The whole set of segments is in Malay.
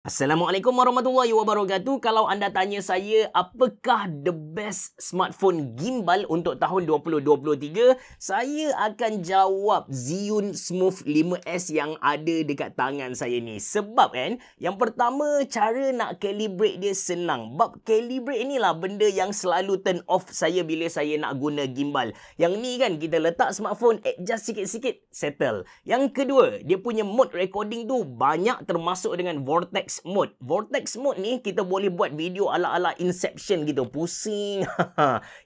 Assalamualaikum warahmatullahi wabarakatuh. Kalau anda tanya saya, apakah the best smartphone gimbal untuk tahun 2023? Saya akan jawab Zhiyun Smooth 5S yang ada dekat tangan saya ni. Sebab yang pertama, cara nak calibrate dia senang. Bab calibrate ni lah benda yang selalu turn off saya bila saya nak guna gimbal. Yang ni kan, kita letak smartphone, adjust sikit-sikit, settle. Yang kedua, dia punya mode recording tu banyak termasuk dengan Vortex mode. Vortex mode ni kita boleh buat video ala-ala Inception gitu, pusing.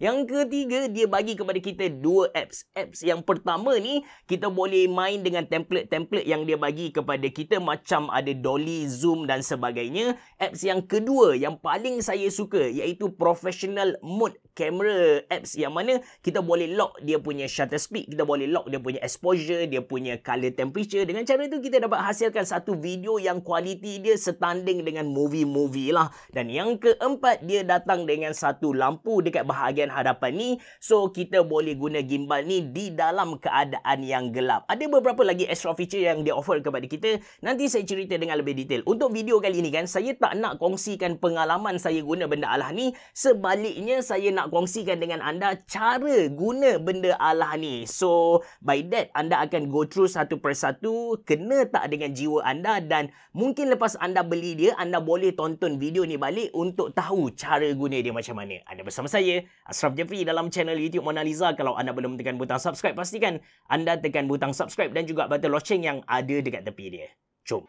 Yang ketiga, dia bagi kepada kita dua apps. Apps yang pertama ni kita boleh main dengan template-template yang dia bagi kepada kita, macam ada dolly, zoom dan sebagainya. Apps yang kedua yang paling saya suka iaitu professional mode camera apps, yang mana kita boleh lock dia punya shutter speed, kita boleh lock dia punya exposure, dia punya color temperature. Dengan cara tu kita dapat hasilkan satu video yang kualiti dia setanding dengan movie-movie lah. Dan yang keempat, dia datang dengan satu lampu dekat bahagian hadapan ni, so kita boleh guna gimbal ni di dalam keadaan yang gelap. Ada beberapa lagi extra feature yang dia offer kepada kita, nanti saya cerita dengan lebih detail. Untuk video kali ni kan, saya tak nak kongsikan pengalaman saya guna benda alah ni, sebaliknya saya nak kongsikan dengan anda cara guna benda alah ni. So by that, anda akan go through satu persatu, kena tak dengan jiwa anda, dan mungkin lepas anda beli dia, anda boleh tonton video ni balik untuk tahu cara guna dia macam mana. Anda bersama saya, Ashraf Jeffrey, dalam channel YouTube Mona Lisa. Kalau anda belum tekan butang subscribe, pastikan anda tekan butang subscribe dan juga butang loceng yang ada dekat tepi dia. Jom.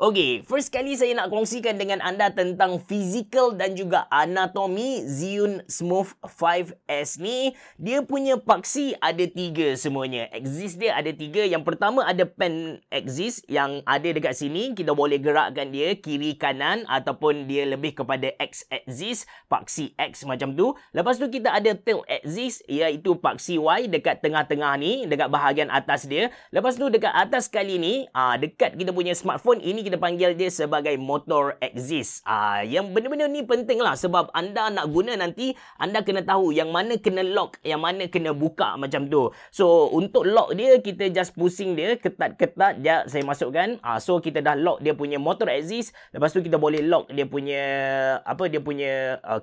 Okey, first kali saya nak kongsikan dengan anda tentang physical dan juga anatomi Zhiyun Smooth 5S ni. Dia punya paksi ada 3 semuanya. Axis dia ada 3. Yang pertama ada pen axis yang ada dekat sini. Kita boleh gerakkan dia kiri kanan ataupun dia lebih kepada X axis, paksi X macam tu. Lepas tu kita ada tail axis iaitu paksi Y dekat tengah-tengah ni, dekat bahagian atas dia. Lepas tu dekat atas kali ni, dekat kita punya smartphone ini, kita panggil dia sebagai motor axis. Yang benda-benda ni penting lah, sebab anda nak guna nanti, anda kena tahu yang mana kena lock, yang mana kena buka macam tu. So untuk lock dia, kita just pusing dia ketat-ketat. Sekejap saya masukkan. So kita dah lock dia punya motor axis. Lepas tu kita boleh lock dia punya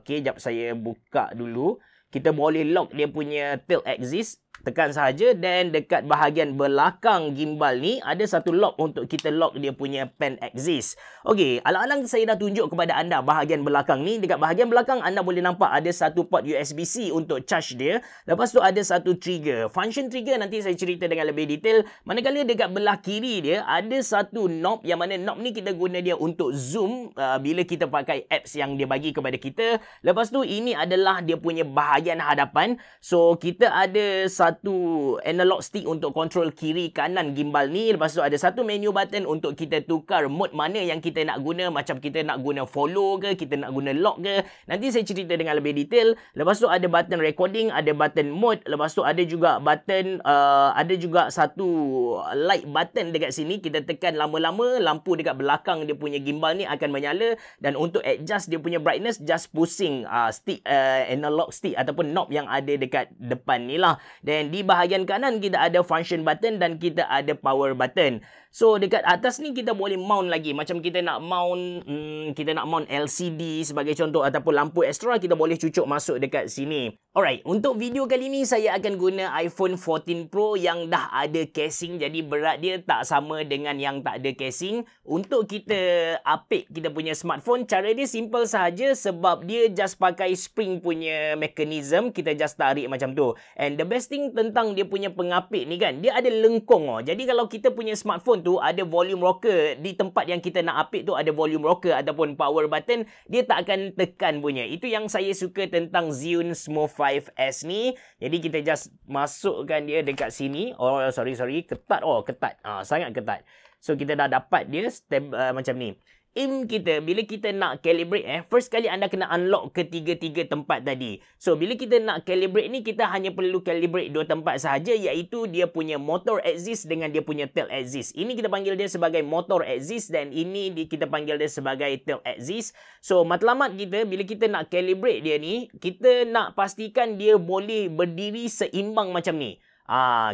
okey, sekejap saya buka dulu. Kita boleh lock dia punya tail axis. Tekan sahaja, dan dekat bahagian belakang gimbal ni ada satu lock untuk kita lock dia punya pen axis. Okey, alang-alang saya dah tunjuk kepada anda bahagian belakang ni. Dekat bahagian belakang anda boleh nampak ada satu port USB-C untuk charge dia. Lepas tu ada satu trigger. Function trigger nanti saya cerita dengan lebih detail. Manakala dekat belah kiri dia ada satu knob, yang mana knob ni kita guna dia untuk zoom bila kita pakai apps yang dia bagi kepada kita. Lepas tu ini adalah dia punya bahagian hadapan. So kita ada satu analog stick untuk kontrol kiri kanan gimbal ni. Lepas tu ada satu menu button untuk kita tukar mode mana yang kita nak guna. Macam kita nak guna follow ke, kita nak guna lock ke, nanti saya cerita dengan lebih detail. Lepas tu ada button recording, ada button mode. Lepas tu ada juga button ada juga satu light button dekat sini. Kita tekan lama-lama, lampu dekat belakang dia punya gimbal ni akan menyala. Dan untuk adjust dia punya brightness, just pusing stick analog stick ataupun knob yang ada dekat depan ni lah. Dan di bahagian kanan kita ada function button dan kita ada power button. So dekat atas ni kita boleh mount lagi. Macam kita nak mount LCD sebagai contoh, ataupun lampu ekstra, kita boleh cucuk masuk dekat sini. Alright, untuk video kali ni saya akan guna iPhone 14 Pro yang dah ada casing. Jadi berat dia tak sama dengan yang tak ada casing. Untuk kita apik kita punya smartphone, cara dia simple sahaja, sebab dia just pakai spring punya mechanism. Kita just tarik macam tu. And the best thing tentang dia punya pengapik ni kan, dia ada lengkung. Jadi kalau kita punya smartphone tu ada volume rocker, di tempat yang kita nak apik tu ada volume rocker ataupun power button, dia tak akan tekan punya. Itu yang saya suka tentang Zhiyun Smooth 5S ni. Jadi kita just masukkan dia dekat sini. Oh sorry, ketat. Sangat ketat. So kita dah dapat dia macam ni. aim kita bila kita nak calibrate first kali anda kena unlock ketiga-tiga tempat tadi. So bila kita nak calibrate ni, kita hanya perlu calibrate 2 tempat sahaja, iaitu dia punya motor axis dengan dia punya tail axis. Ini kita panggil dia sebagai motor axis dan ini kita panggil dia sebagai tail axis. So matlamat kita bila kita nak calibrate dia ni, kita nak pastikan dia boleh berdiri seimbang macam ni.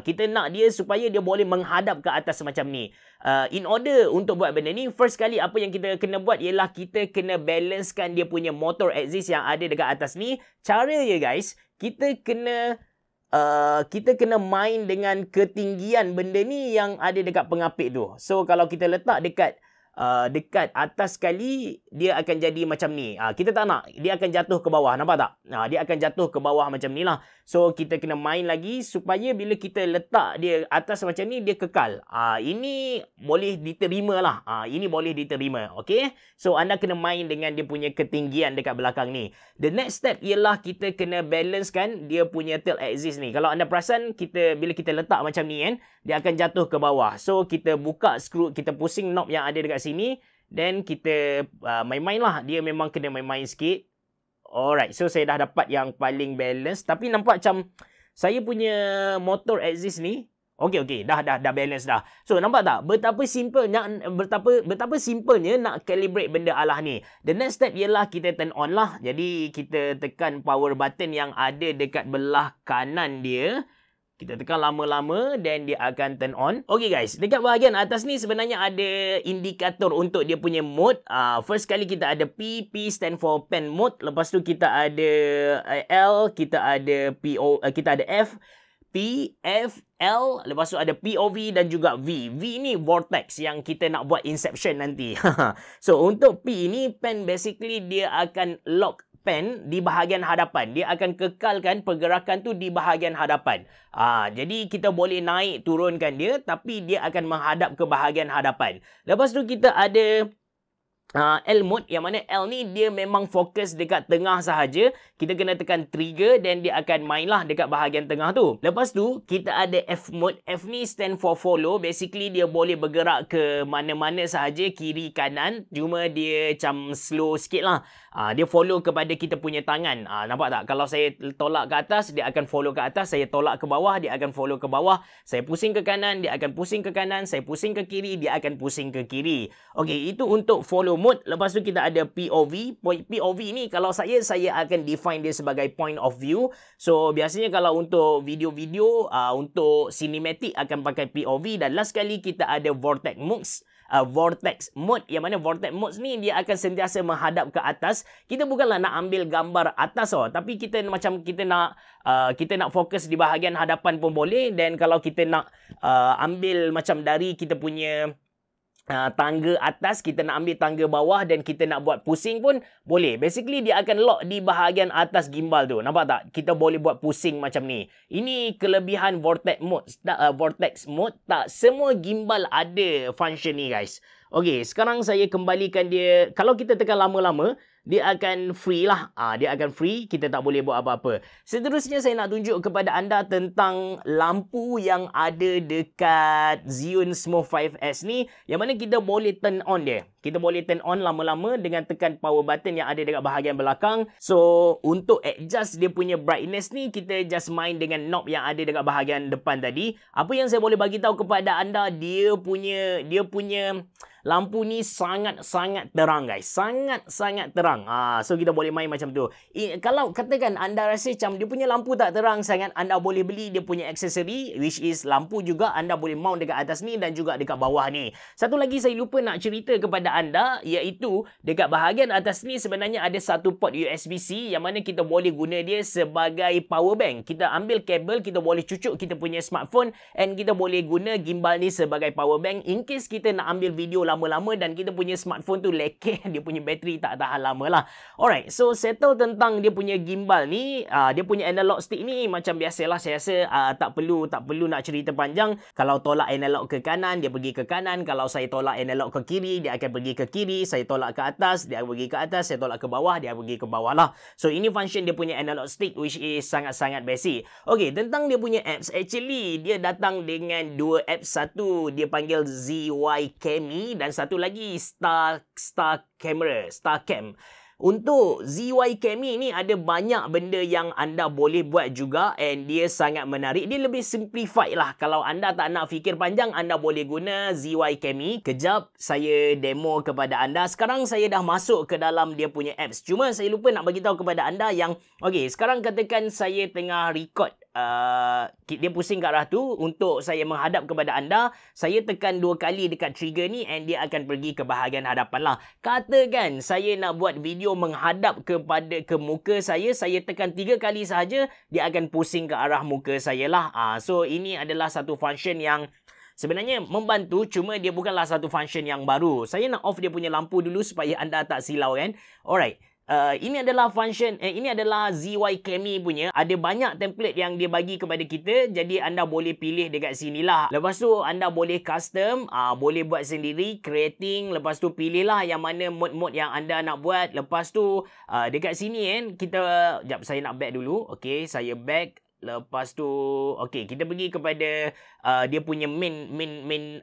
Kita nak dia supaya dia boleh menghadap ke atas macam ni. In order untuk buat benda ni, first kali apa yang kita kena buat ialah kita kena balancekan dia punya motor axis yang ada dekat atas ni. Cara ya guys, kita kena main dengan ketinggian benda ni yang ada dekat pengapit tu. So kalau kita letak dekat atas sekali, dia akan jadi macam ni. Kita tak nak, dia akan jatuh ke bawah. Nampak tak? Dia akan jatuh ke bawah macam ni lah. So kita kena main lagi supaya bila kita letak dia atas macam ni, dia kekal. Ini boleh diterima lah. Ini boleh diterima. Okay? So anda kena main dengan dia punya ketinggian dekat belakang ni. The next step ialah kita kena balancekan dia punya tail axis ni. Kalau anda perasan, bila kita letak macam ni kan, dia akan jatuh ke bawah. So kita buka skru, kita pusing knob yang ada dekat sini, then kita main-main lah. Dia memang kena main-main sikit. Alright, so saya dah dapat yang paling balance. Tapi nampak macam saya punya motor axis ni, okey, dah balance dah. So nampak tak betapa simpelnya nak calibrate benda alah ni. The next step ialah kita turn on lah. Jadi kita tekan power button yang ada dekat belah kanan dia. Kita tekan lama-lama dan dia akan turn on. Okay guys, dekat bahagian atas ni sebenarnya ada indikator untuk dia punya mode. First kali kita ada P stand for pen mode. Lepas tu kita ada L, kita ada F, P, F, L. Lepas tu ada POV dan juga V. V ni vortex yang kita nak buat inception nanti. So untuk P ni, pen basically dia akan lock pen di bahagian hadapan. Dia akan kekalkan pergerakan tu di bahagian hadapan. Jadi kita boleh naik turunkan dia, tapi dia akan menghadap ke bahagian hadapan. Lepas tu kita ada L mode, yang mana L ni dia memang fokus dekat tengah sahaja. Kita kena tekan trigger dan dia akan main lah dekat bahagian tengah tu. Lepas tu kita ada F mode. F ni stand for follow. Basically dia boleh bergerak ke mana-mana sahaja, kiri kanan. Cuma dia macam slow sikit lah. Dia follow kepada kita punya tangan. Nampak tak? Kalau saya tolak ke atas, dia akan follow ke atas. Saya tolak ke bawah, dia akan follow ke bawah. Saya pusing ke kanan, dia akan pusing ke kanan. Saya pusing ke kiri, dia akan pusing ke kiri. Okey, itu untuk follow mode. Lepas tu kita ada POV. POV ni kalau saya akan define dia sebagai point of view. So biasanya kalau untuk video-video, untuk cinematic akan pakai POV. Dan last kali kita ada vortex mode, yang mana vortex mode ni dia akan sentiasa menghadap ke atas. Kita bukanlah nak ambil gambar atas tapi kita nak fokus di bahagian hadapan pun boleh. Dan kalau kita nak ambil macam dari kita punya tangga atas, kita nak ambil tangga bawah dan kita nak buat pusing pun boleh. Basically dia akan lock di bahagian atas gimbal tu. Nampak tak? Kita boleh buat pusing macam ni. Ini kelebihan vortex mode. Tak semua gimbal ada function ni guys. Okey, sekarang saya kembalikan dia. Kalau kita tekan lama-lama, dia akan free lah. Dia akan free. Kita tak boleh buat apa-apa. Seterusnya saya nak tunjuk kepada anda tentang lampu yang ada dekat Zhiyun Smooth 5S ni. Yang mana kita boleh turn on dia. Kita boleh turn on lama-lama dengan tekan power button yang ada dekat bahagian belakang. So, untuk adjust dia punya brightness ni, kita just main dengan knob yang ada dekat bahagian depan tadi. Apa yang saya boleh bagi tahu kepada anda, dia punya lampu ni sangat-sangat terang guys. Sangat-sangat terang. So kita boleh main macam tu. Kalau katakan anda rasa macam dia punya lampu tak terang sangat, anda boleh beli dia punya aksesori, which is lampu juga. Anda boleh mount dekat atas ni dan juga dekat bawah ni. Satu lagi saya lupa nak cerita kepada anda, iaitu dekat bahagian atas ni sebenarnya ada satu port USB-C yang mana kita boleh guna dia sebagai power bank. Kita ambil kabel, kita boleh cucuk kita punya smartphone and kita boleh guna gimbal ni sebagai power bank in case kita nak ambil video lama-lama dan kita punya smartphone tu lekeh, dia punya bateri tak tahan lama sama lah. Alright, so settle tentang dia punya gimbal ni, dia punya analog stick ni macam biasalah, saya rasa tak perlu nak cerita panjang. Kalau tolak analog ke kanan, dia pergi ke kanan. Kalau saya tolak analog ke kiri, dia akan pergi ke kiri. Saya tolak ke atas, dia pergi ke atas. Saya tolak ke bawah, dia pergi ke bawah lah. So ini function dia punya analog stick, which is sangat-sangat basic. Okay, tentang dia punya apps, actually dia datang dengan dua apps. Satu dia panggil ZY Cami dan satu lagi Star Cam. Untuk ZY Cami ni ada banyak benda yang anda boleh buat juga, and dia sangat menarik. Dia lebih simplified lah. Kalau anda tak nak fikir panjang, anda boleh guna ZY Cami. Kejap saya demo kepada anda. Sekarang saya dah masuk ke dalam dia punya apps. Cuma saya lupa nak bagi tahu kepada anda yang, okay, sekarang katakan saya tengah record. Dia pusing ke arah tu. Untuk saya menghadap kepada anda, saya tekan 2 kali dekat trigger ni and dia akan pergi ke bahagian hadapan lah. Katakan saya nak buat video menghadap ke muka saya tekan 3 kali sahaja, dia akan pusing ke arah muka saya lah. So ini adalah satu function yang sebenarnya membantu, cuma dia bukanlah satu function yang baru. Saya nak off dia punya lampu dulu supaya anda tak silau kan. Alright. Ini adalah function, ini adalah ZY Cami punya. Ada banyak template yang dia bagi kepada kita. Jadi anda boleh pilih dekat sini lah. Lepas tu anda boleh custom, boleh buat sendiri, creating. Lepas tu pilihlah yang mana mode-mode yang anda nak buat. Lepas tu dekat sini kan, kita, sekejap saya nak back dulu. Okay, saya back. Lepas tu, okay, kita pergi kepada dia punya main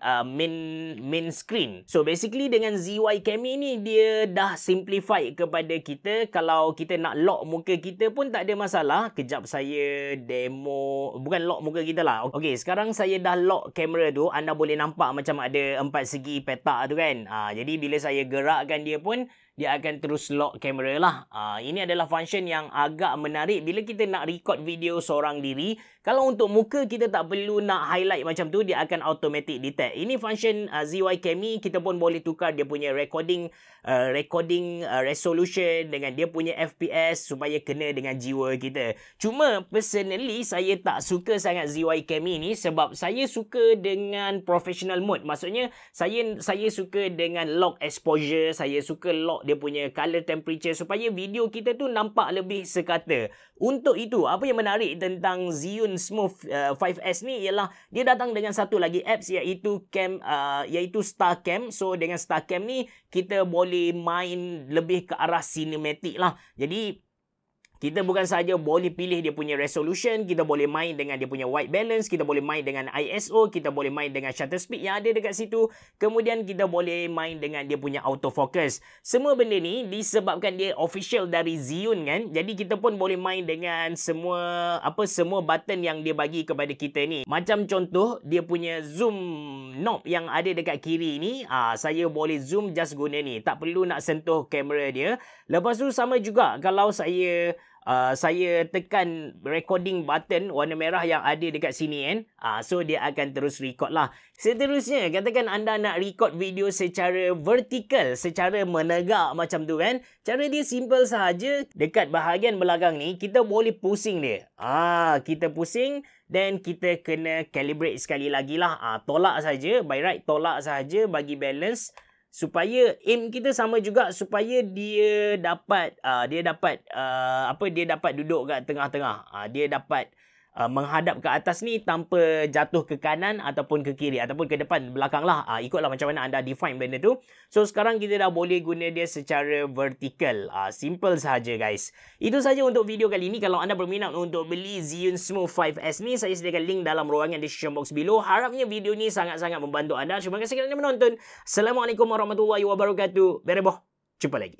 screen. So basically dengan ZY Cami ni dia dah simplify kepada kita. Kalau kita nak lock muka kita pun tak ada masalah. Kejap saya demo, bukan lock muka kita lah. Okay, sekarang saya dah lock kamera tu. Anda boleh nampak macam ada 4 segi petak tu kan. Jadi bila saya gerakkan dia pun, dia akan terus lock kamera lah. Ini adalah function yang agak menarik bila kita nak record video seorang diri. Kalau untuk muka kita tak perlu nak highlight macam tu, dia akan automatic detect. Ini function ZY Cami, kita pun boleh tukar dia punya recording resolution dengan dia punya FPS supaya kena dengan jiwa kita. Cuma personally saya tak suka sangat ZY Cami ni sebab saya suka dengan professional mode. Maksudnya saya suka dengan lock exposure, saya suka lock dia punya color temperature supaya video kita tu nampak lebih sekata. Untuk itu, apa yang menarik tentang Zhiyun Smooth 5S ni ialah dia datang dengan satu lagi apps iaitu Star Cam. So dengan Star Cam ni kita boleh main lebih ke arah cinematic lah. Jadi kita bukan saja boleh pilih dia punya resolution, kita boleh main dengan dia punya white balance, kita boleh main dengan ISO, kita boleh main dengan shutter speed yang ada dekat situ. Kemudian kita boleh main dengan dia punya autofocus. Semua benda ni disebabkan dia official dari Zhiyun kan. Jadi kita pun boleh main dengan semua button yang dia bagi kepada kita ni. Macam contoh dia punya zoom knob yang ada dekat kiri ni, saya boleh zoom just guna ni. Tak perlu nak sentuh kamera dia. Lepas tu sama juga kalau saya tekan recording button warna merah yang ada dekat sini kan. So dia akan terus record lah. Seterusnya, katakan anda nak record video secara vertikal, secara menegak macam tu kan. Cara dia simple sahaja. Dekat bahagian belakang ni kita boleh pusing dia. Kita pusing dan kita kena calibrate sekali lagi lah. Tolak saja, by right tolak saja bagi balance. Supaya aim kita sama juga, supaya dia dapat duduk kat tengah-tengah. Dia dapat menghadap ke atas ni tanpa jatuh ke kanan ataupun ke kiri ataupun ke depan belakang lah. Ikutlah macam mana anda define benda tu. So sekarang kita dah boleh guna dia secara vertikal. Simple sahaja guys. Itu saja untuk video kali ni. Kalau anda berminat untuk beli Zhiyun Smooth 5S ni, saya sediakan link dalam ruangan description box below. Harapnya video ni sangat-sangat membantu anda. Terima kasih kerana menonton. Assalamualaikum warahmatullahi wabarakatuh. Bereboh. Jumpa lagi.